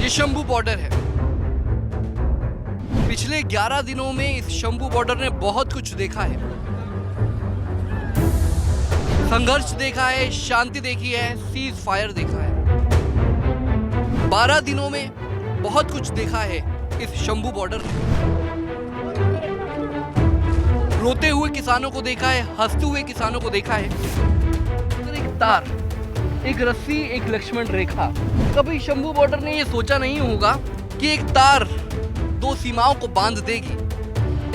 ये शंभू बॉर्डर है। पिछले 11 दिनों में इस शंभू बॉर्डर ने बहुत कुछ देखा है। संघर्ष देखा है, शांति देखी है, सीज फायर देखा है। 12 दिनों में बहुत कुछ देखा है इस शंभू बॉर्डर ने। रोते हुए किसानों को देखा है, हंसते हुए किसानों को देखा है। एक तार, एक रस्सी, एक लक्ष्मण रेखा। कभी शंभू बॉर्डर ने यह सोचा नहीं होगा कि एक तार दो सीमाओं को बांध देगी।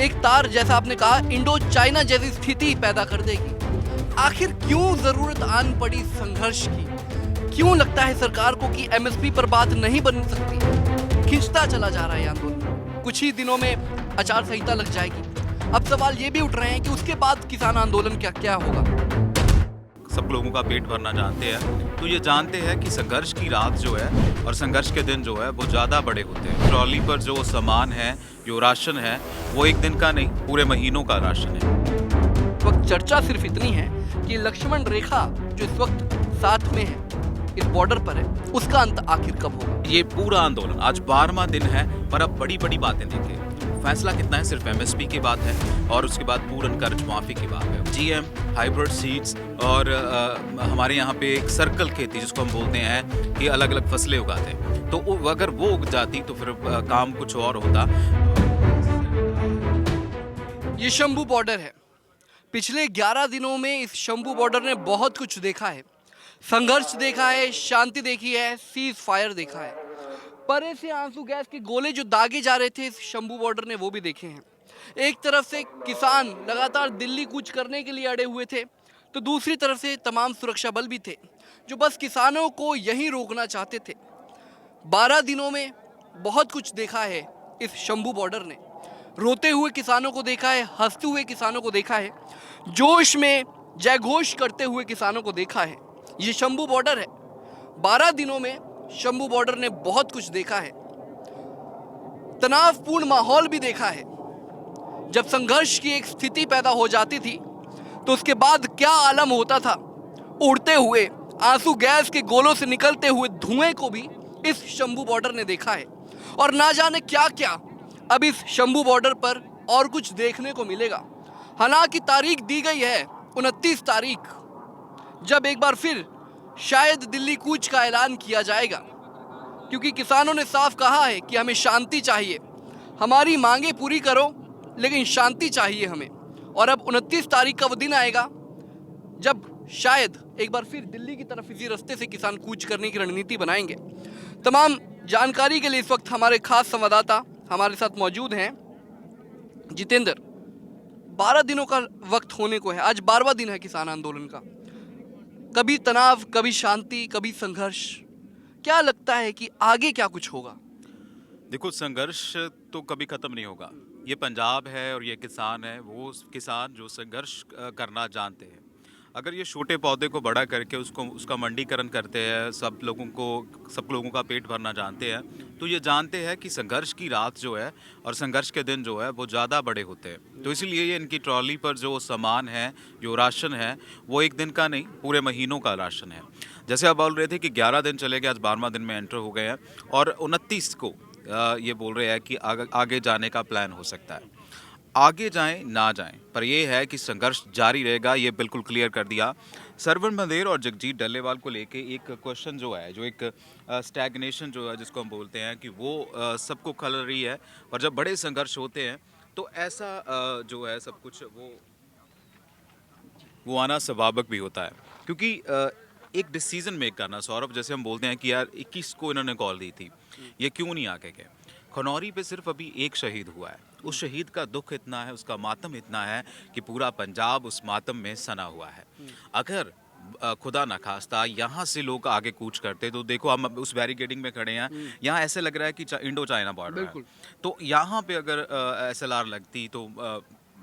एक तार, जैसा आपने कहा, इंडो चाइना जैसी स्थिति पैदा कर देगी। आखिर क्यों जरूरत आन पड़ी संघर्ष की? क्यों लगता है सरकार को कि एमएसपी पर बात नहीं बन सकती? खिंचता चला जा रहा है आंदोलन। कुछ ही दिनों में आचार संहिता लग जाएगी। अब सवाल ये भी उठ रहे हैं कि उसके बाद किसान आंदोलन क्या क्या होगा। सब लोगों का पेट भरना जानते हैं, तो ये जानते हैं कि संघर्ष की रात जो है और संघर्ष के दिन जो है वो ज़्यादा बड़े होते हैं। ट्रॉली पर जो सामान है, जो राशन है, वो एक दिन का नहीं, पूरे महीनों का राशन है। इस वक्त चर्चा सिर्फ इतनी है कि लक्ष्मण रेखा जो इस वक्त साथ में है, इस बॉर्डर पर है, उसका अंत आखिर कब होगा? ये पूरा आंदोलन आज 12वां दिन है, पर अब बड़ी बड़ी बातें देखें। फैसला कितना है, सिर्फ एमएसपी की बात है और उसके बाद पूर्ण कर्ज माफी की बात है। जीएम, हाइब्रिड सीड्स और हमारे यहाँ पे एक सर्कल खेती जिसको हम बोलते हैं कि अलग अलग फसलें उगाते हैं, तो अगर वो उग जाती तो फिर काम कुछ और होता। ये शंभू बॉर्डर है। पिछले 11 दिनों में इस शंभू बॉर्डर ने बहुत कुछ देखा है। संघर्ष देखा है, शांति देखी है, सीज फायर देखा है। परे से आंसू गैस के गोले जो दागे जा रहे थे इस शंभू बॉर्डर ने, वो भी देखे हैं। एक तरफ से किसान लगातार दिल्ली कूच करने के लिए अड़े हुए थे, तो दूसरी तरफ से तमाम सुरक्षा बल भी थे जो बस किसानों को यहीं रोकना चाहते थे। 12 दिनों में बहुत कुछ देखा है इस शंभू बॉर्डर ने। रोते हुए किसानों को देखा है, हंसते हुए किसानों को देखा है, जोश में जयघोष करते हुए किसानों को देखा है। ये शंभू बॉर्डर है। 12 दिनों में शंभू बॉर्डर ने बहुत कुछ देखा है। तनावपूर्ण माहौल भी देखा है। जब संघर्ष की एक स्थिति पैदा हो जाती थी तो उसके बाद क्या आलम होता था। उड़ते हुए आंसू गैस के गोलों से निकलते हुए धुएं को भी इस शंभू बॉर्डर ने देखा है। और ना जाने क्या क्या अब इस शंभू बॉर्डर पर और कुछ देखने को मिलेगा। हालांकि तारीख दी गई है 29 तारीख, जब एक बार फिर शायद दिल्ली कूच का ऐलान किया जाएगा, क्योंकि किसानों ने साफ कहा है कि हमें शांति चाहिए, हमारी मांगे पूरी करो लेकिन शांति चाहिए हमें। और अब 29 तारीख का वो दिन आएगा जब शायद एक बार फिर दिल्ली की तरफ इसी रास्ते से किसान कूच करने की रणनीति बनाएंगे। तमाम जानकारी के लिए इस वक्त हमारे खास संवाददाता हमारे साथ मौजूद हैं। जितेंद्र, 12 दिनों का वक्त होने को है, आज 12वां दिन है किसान आंदोलन का। कभी तनाव, कभी शांति, कभी संघर्ष। क्या लगता है कि आगे क्या कुछ होगा? देखो, संघर्ष तो कभी खत्म नहीं होगा। ये पंजाब है और ये किसान है, वो किसान जो संघर्ष करना जानते हैं। अगर ये छोटे पौधे को बड़ा करके उसका मंडीकरण करते हैं, सब लोगों का पेट भरना जानते हैं, तो ये जानते हैं कि संघर्ष की रात जो है और संघर्ष के दिन जो है वो ज़्यादा बड़े होते हैं। तो इसलिए ये इनकी ट्रॉली पर जो सामान है, जो राशन है, वो एक दिन का नहीं, पूरे महीनों का राशन है। जैसे आप बोल रहे थे कि 11 दिन चले गए, आज 12वां दिन में एंटर हो गए हैं और 29 को ये बोल रहे हैं कि आगे जाने का प्लान हो सकता है। आगे जाएं ना जाएं, पर यह है कि संघर्ष जारी रहेगा, ये बिल्कुल क्लियर कर दिया। सरवण बंदेर और जगजीत डल्लेवाल को लेके एक क्वेश्चन जो है, जो एक स्टैग्नेशन जो है जिसको हम बोलते हैं कि वो सबको खल रही है। और जब बड़े संघर्ष होते हैं तो ऐसा जो है सब कुछ वो आना स्वाभाविक भी होता है, क्योंकि एक डिसीजन मेक करना। सौरभ, जैसे हम बोलते हैं कि यार 21 को इन्होंने कॉल दी थी, ये क्यों नहीं आके गए? खनौरी पे सिर्फ अभी एक शहीद हुआ है। उस शहीद का दुख इतना है, उसका मातम इतना है कि पूरा पंजाब उस मातम में सना हुआ है। अगर खुदा न खास्ता यहाँ से लोग आगे कूच करते, तो देखो हम उस बैरिकेडिंग में खड़े हैं, यहाँ ऐसे लग रहा है कि इंडो चाइना बॉर्डर है। तो यहाँ पे अगर SLR लगती तो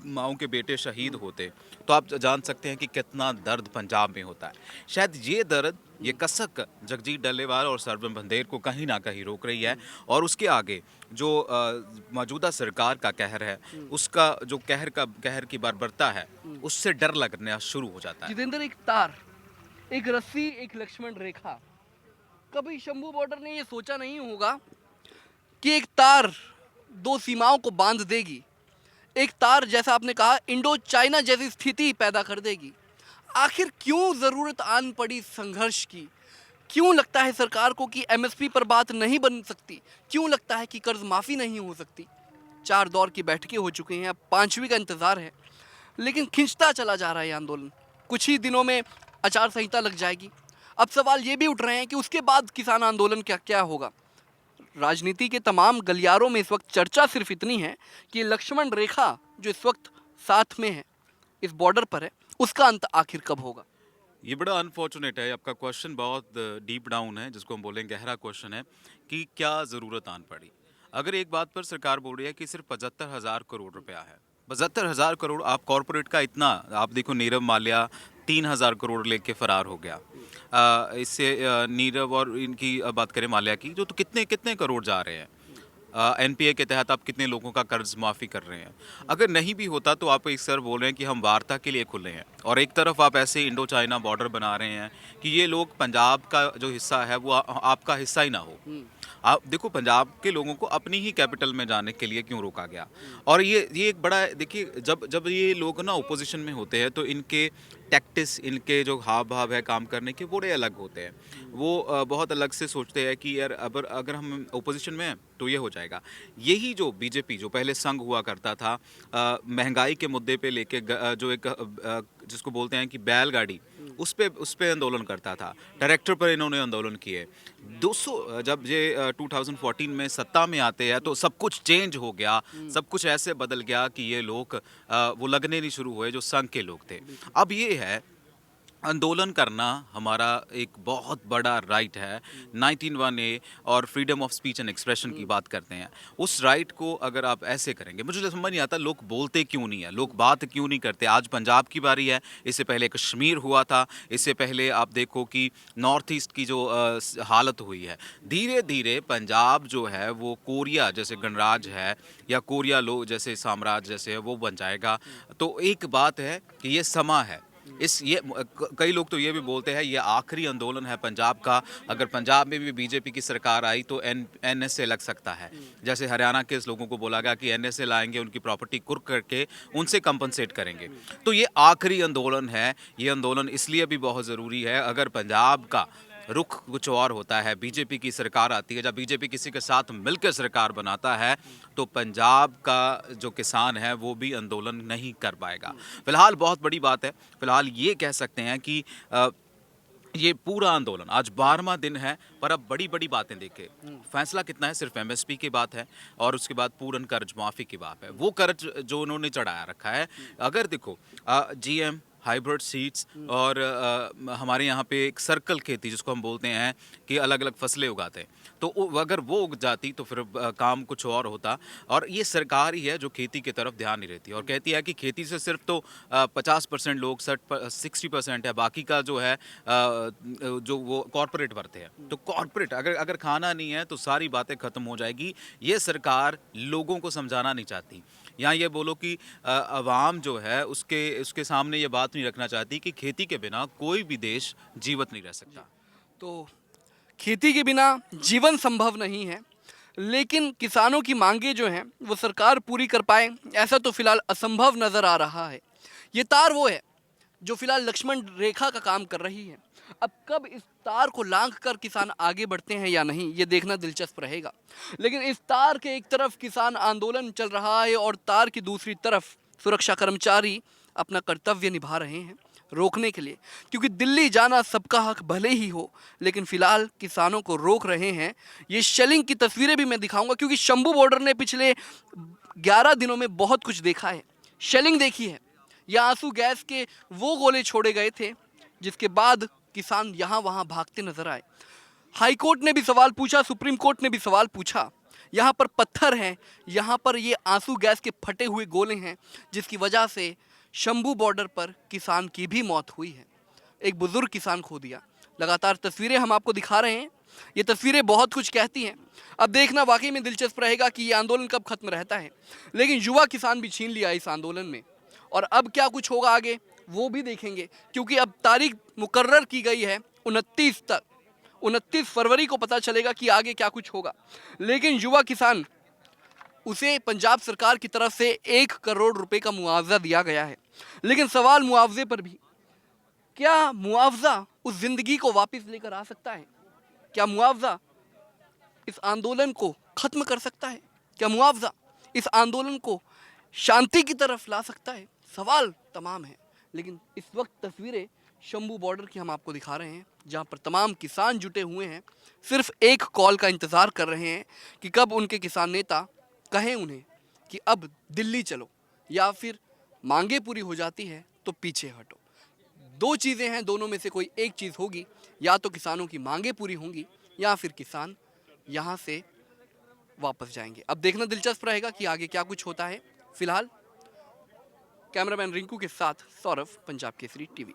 माओं के बेटे शहीद होते, तो आप जान सकते हैं कि कितना दर्द पंजाब में होता है। शायद ये दर्द, ये कसक जगजीत डल्लेवाल और सरवण बंदेर को कहीं ना कहीं रोक रही है। और उसके आगे जो मौजूदा सरकार का कहर है, उसका जो कहर की बर्बरता है, उससे डर लगना शुरू हो जाता है। जितेंद्र, एक तार, एक रस्सी, एक लक्ष्मण रेखा। कभी शंभू बॉर्डर ने ये सोचा नहीं होगा कि एक तार दो सीमाओं को बांध देगी, एक तार जैसा आपने कहा इंडो चाइना जैसी स्थिति पैदा कर देगी। आखिर क्यों ज़रूरत आन पड़ी संघर्ष की? क्यों लगता है सरकार को कि एमएसपी पर बात नहीं बन सकती? क्यों लगता है कि कर्ज माफ़ी नहीं हो सकती? 4 दौर की बैठकें हो चुकी हैं, अब 5वीं का इंतज़ार है, लेकिन खिंचता चला जा रहा है ये आंदोलन। कुछ ही दिनों में आचार संहिता लग जाएगी। अब सवाल ये भी उठ रहे हैं कि उसके बाद किसान आंदोलन क्या क्या होगा। राजनीति के तमाम गलियारों में इस वक्त चर्चा सिर्फ इतनी है कि लक्ष्मण रेखा जो इस वक्त साथ में है, इस बॉर्डर पर है, उसका अंत आखिर कब होगा। ये बड़ा अनफॉर्चुनेट है, आपका क्वेश्चन बहुत डीप डाउन है, जिसको हम बोलेंगे गहरा क्वेश्चन है कि क्या ज़रूरत आन पड़ी। अगर एक बात पर सरकार बोल रही है कि सिर्फ 75,000 करोड़ रुपया है, 75,000 करोड़, आप कॉरपोरेट का इतना, आप देखो नीरव माल्या 3,000 करोड़ लेके फरार हो गया। इससे नीरव और इनकी बात करें माल्या की, जो तो कितने कितने करोड़ जा रहे हैं। एनपीए के तहत आप कितने लोगों का कर्ज माफ़ी कर रहे हैं। अगर नहीं भी होता तो आप एक सर बोल रहे हैं कि हम वार्ता के लिए खुले हैं, और एक तरफ आप ऐसे इंडो चाइना बॉर्डर बना रहे हैं कि ये लोग पंजाब का जो हिस्सा है वो आपका हिस्सा ही ना हो। आप देखो, पंजाब के लोगों को अपनी ही कैपिटल में जाने के लिए क्यों रोका गया। और ये एक बड़ा, देखिए, जब जब ये लोग ना ओपोजिशन में होते हैं तो इनके टैक्टिस, इनके जो हाव भाव है काम करने के, बड़े अलग होते हैं। वो बहुत अलग से सोचते हैं कि यार अगर हम ओपोजिशन में हैं तो ये हो जाएगा। यही जो बीजेपी जो पहले संघ हुआ करता था, महंगाई के मुद्दे पे लेके जो एक जिसको बोलते हैं कि बैलगाड़ी, उस पे आंदोलन करता था। डायरेक्टर पर इन्होंने आंदोलन किए। 200 जब ये 2014 में सत्ता में आते हैं तो सब कुछ चेंज हो गया, सब कुछ ऐसे बदल गया कि ये लोग वो लगने नहीं शुरू हुए जो संघ के लोग थे। अब ये है, आंदोलन करना हमारा एक बहुत बड़ा राइट है। 19(1)(a और freedom of speech and expression की बात करते हैं। उस राइट को अगर आप ऐसे करेंगे, मुझे समझ नहीं आता लोग बोलते क्यों नहीं है, लोग बात क्यों नहीं करते। आज पंजाब की बारी है, इससे पहले कश्मीर हुआ था, इससे पहले आप देखो कि नॉर्थ ईस्ट की जो हालत हुई है। धीरे धीरे पंजाब जो है वो कोरिया जैसे गणराज्य है, या कोरिया लो जैसे साम्राज्य जैसे है, वो बन जाएगा। तो एक बात है कि ये समा है। कई लोग तो ये भी बोलते हैं ये आखिरी आंदोलन है पंजाब का। अगर पंजाब में भी बीजेपी की सरकार आई तो एनएसए लग सकता है। जैसे हरियाणा के लोगों को बोला गया कि एनएसए लाएंगे, उनकी प्रॉपर्टी कुर्क करके उनसे कंपनसेट करेंगे। तो ये आखिरी आंदोलन है। ये आंदोलन इसलिए भी बहुत ज़रूरी है, अगर पंजाब का रुख कुछ और होता है, बीजेपी की सरकार आती है, जब बीजेपी किसी के साथ मिलकर सरकार बनाता है तो पंजाब का जो किसान है वो भी आंदोलन नहीं कर पाएगा। फिलहाल बहुत बड़ी बात है, फिलहाल ये कह सकते हैं कि ये पूरा आंदोलन आज 12वां दिन है, पर अब बड़ी बड़ी बातें देखे। फैसला कितना है, सिर्फ एमएसपी की बात है और उसके बाद पूर्ण कर्ज माफ़ी की बात है। वो कर्ज जो उन्होंने चढ़ाया रखा है, अगर देखो जीएम हाइब्रिड सीड्स और हमारे यहाँ पे एक सर्कल खेती जिसको हम बोलते हैं कि अलग अलग फसलें उगाते हैं, तो अगर वो उग जाती तो फिर काम कुछ और होता। और ये सरकार ही है जो खेती की तरफ ध्यान नहीं रहती और कहती है कि खेती से सिर्फ तो 50% लोग 60% है, बाकी का जो है जो वो कॉरपोरेट भरते हैं। तो कॉरपोरेट अगर खाना नहीं है तो सारी बातें ख़त्म हो जाएगी। ये सरकार लोगों को समझाना नहीं चाहती। यहाँ ये बोलो कि अवाम जो है उसके सामने ये बात नहीं रखना चाहती कि खेती के बिना कोई भी देश जीवित नहीं रह सकता। तो खेती के बिना जीवन संभव नहीं है, लेकिन किसानों की मांगे जो हैं वो सरकार पूरी कर पाए ऐसा तो फिलहाल असंभव नज़र आ रहा है। ये तार वो है जो फिलहाल लक्ष्मण रेखा का काम कर रही है। अब कब इस तार को लांघ कर किसान आगे बढ़ते हैं या नहीं, ये देखना दिलचस्प रहेगा। लेकिन इस तार के एक तरफ किसान आंदोलन चल रहा है और तार की दूसरी तरफ सुरक्षा कर्मचारी अपना कर्तव्य निभा रहे हैं रोकने के लिए, क्योंकि दिल्ली जाना सबका हक भले ही हो, लेकिन फिलहाल किसानों को रोक रहे हैं। ये शेलिंग की तस्वीरें भी मैं दिखाऊंगा, क्योंकि शंभू बॉर्डर ने पिछले 11 दिनों में बहुत कुछ देखा है। शेलिंग देखी है, या आंसू गैस के वो गोले छोड़े गए थे जिसके बाद किसान यहाँ वहाँ भागते नजर आए। हाई कोर्ट ने भी सवाल पूछा, सुप्रीम कोर्ट ने भी सवाल पूछा। यहाँ पर पत्थर हैं, यहाँ पर ये आंसू गैस के फटे हुए गोले हैं, जिसकी वजह से शंभू बॉर्डर पर किसान की भी मौत हुई है। एक बुजुर्ग किसान खो दिया। लगातार तस्वीरें हम आपको दिखा रहे हैं, ये तस्वीरें बहुत कुछ कहती हैं। अब देखना वाकई में दिलचस्प रहेगा कि ये आंदोलन कब खत्म रहता है। लेकिन युवा किसान भी छीन लिया इस आंदोलन में, और अब क्या कुछ होगा आगे वो भी देखेंगे, क्योंकि अब तारीख मुकर्रर की गई है 29 तक। 29 फरवरी को पता चलेगा कि आगे क्या कुछ होगा। लेकिन युवा किसान, उसे पंजाब सरकार की तरफ से 1 करोड़ रुपए का मुआवजा दिया गया है। लेकिन सवाल मुआवजे पर भी, क्या मुआवजा उस जिंदगी को वापस लेकर आ सकता है? क्या मुआवजा इस आंदोलन को खत्म कर सकता है? क्या मुआवजा इस आंदोलन को शांति की तरफ ला सकता है? सवाल तमाम है। लेकिन इस वक्त तस्वीरें शंभू बॉर्डर की हम आपको दिखा रहे हैं, जहां पर तमाम किसान जुटे हुए हैं, सिर्फ एक कॉल का इंतज़ार कर रहे हैं कि कब उनके किसान नेता कहें उन्हें कि अब दिल्ली चलो, या फिर मांगे पूरी हो जाती है तो पीछे हटो। 2 चीज़ें हैं, दोनों में से कोई एक चीज़ होगी। या तो किसानों की मांगे पूरी होंगी या फिर किसान यहाँ से वापस जाएंगे। अब देखना दिलचस्प रहेगा कि आगे क्या कुछ होता है। फिलहाल कैमरामैन रिंकू के साथ सौरभ, पंजाब केसरी टीवी।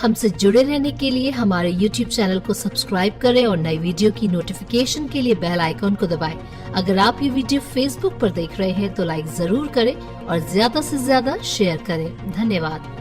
हमसे जुड़े रहने के लिए हमारे YouTube चैनल को सब्सक्राइब करें और नई वीडियो की नोटिफिकेशन के लिए बेल आइकॉन को दबाएं। अगर आप ये वीडियो Facebook पर देख रहे हैं तो लाइक जरूर करें और ज्यादा से ज्यादा शेयर करें। धन्यवाद।